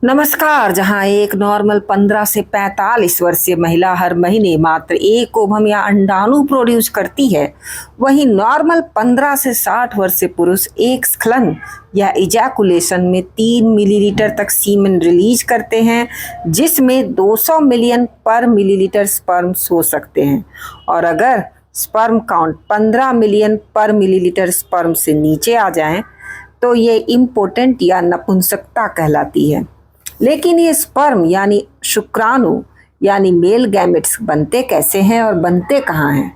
नमस्कार। जहां एक नॉर्मल 15 से 45 वर्षीय महिला हर महीने मात्र एक ओवम या अंडाणु प्रोड्यूस करती है, वहीं नॉर्मल 15 से 60 वर्षीय पुरुष एक स्खलन या इजैकुलेशन में 3 मिलीलीटर तक सीमेन रिलीज करते हैं, जिसमें 200 मिलियन पर मिलीलीटर स्पर्म्स हो सकते हैं। और अगर स्पर्म काउंट 15 मिलियन पर मिलीलीटर स्पर्म से नीचे आ जाएं, तो ये इम्पोटेंट या नपुंसकता कहलाती है। लेकिन ये स्पर्म यानी शुक्राणु यानी मेल गैमेट्स बनते कैसे हैं और बनते कहाँ हैं?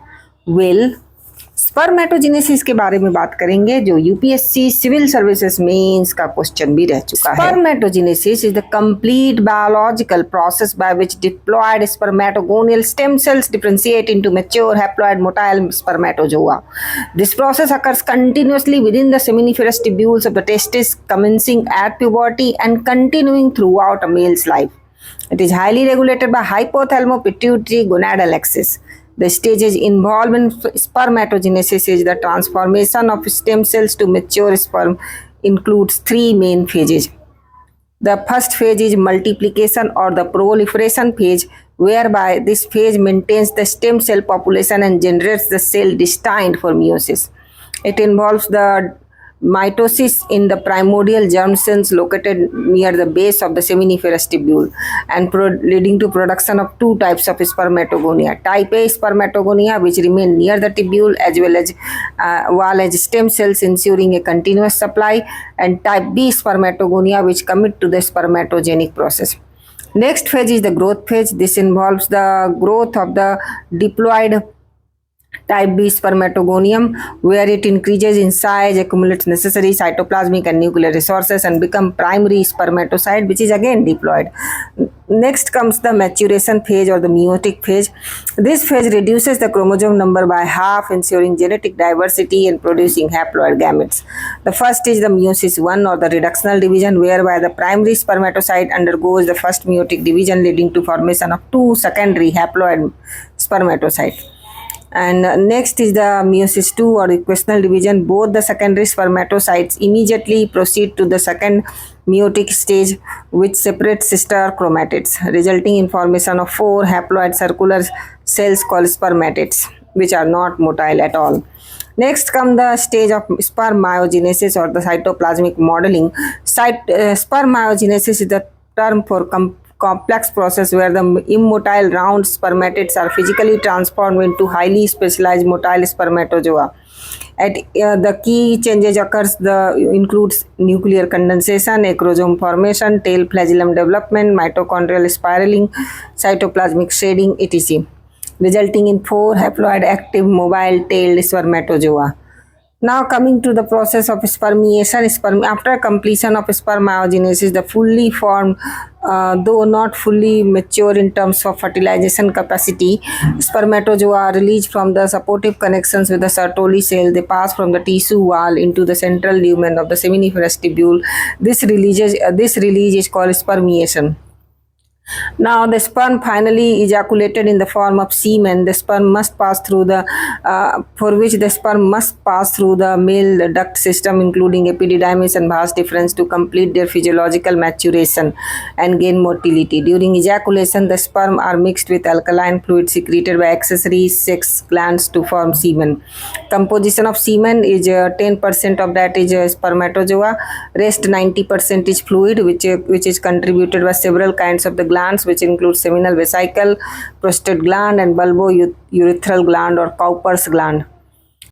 स्पर्मेटोजेनेसिस के बारे में बात करेंगे, जो यूपीएससी सिविल सर्विसेज मेंस का क्वेश्चन भी रह चुका है। Spermatogenesis is the complete biological process by which diploid spermatogonial stem cells differentiate into mature haploid motile spermatozoa. This process occurs continuously within the seminiferous tubules of the testes, commencing at puberty and continuing throughout a male's life. It is highly regulated by hypothalamo-pituitary gonadal axis. The stages involved in spermatogenesis is the transformation of stem cells to mature sperm includes 3 main phases. The first phase is multiplication or the proliferation phase, whereby this phase maintains the stem cell population and generates the cell destined for meiosis. It involves the mitosis in the primordial germ cells located near the base of the seminiferous tubule and leading to production of 2 types of spermatogonia. Type A spermatogonia, which remain near the tubule as well as stem cells ensuring a continuous supply, and type B spermatogonia, which commit to the spermatogenic process. Next phase is the growth phase. This involves the growth of the diploid type B spermatogonium, where it increases in size, accumulates necessary cytoplasmic and nuclear resources, and become primary spermatocyte, which is again diploid. Next comes the maturation phase or the meiotic phase. This phase reduces the chromosome number by half, ensuring genetic diversity and producing haploid gametes. The first is the meiosis 1 or the reductional division, whereby the primary spermatocyte undergoes the first meiotic division, leading to formation of 2 secondary haploid spermatocytes. And next is the meiosis 2 or equational division. Both the secondary spermatocytes immediately proceed to the second meiotic stage, which separates sister chromatids, resulting in formation of 4 haploid circular cells called spermatids, which are not motile at all. Next comes the stage of spermiogenesis or the cytoplasmic modeling. Spermiogenesis is the term for complex process where the immotile round spermatids are physically transformed into highly specialized motile spermatozoa. The key changes includes nuclear condensation, acrosome formation, tail flagellum development, mitochondrial spiraling, cytoplasmic shading, etc., resulting in 4 haploid active mobile tailed spermatozoa. Now coming to the process of spermiation. After completion of spermiogenesis, the fully formed, though not fully mature in terms of fertilization capacity, spermatozoa are released from the supportive connections with the Sertoli cell. They pass from the tissue wall into the central lumen of the seminiferous tubule. This release is called spermiation. Now the sperm finally ejaculated in the form of semen. The sperm must pass through the male duct system, including epididymis and vas deferens, to complete their physiological maturation and gain motility. During ejaculation, the sperm are mixed with alkaline fluid secreted by accessory sex glands to form semen. Composition of semen is 10% of that is spermatozoa. Rest 90% is fluid, which is contributed by several kinds of the glands, which include seminal vesicle, prostate gland, and bulbourethral gland or Cowper's gland.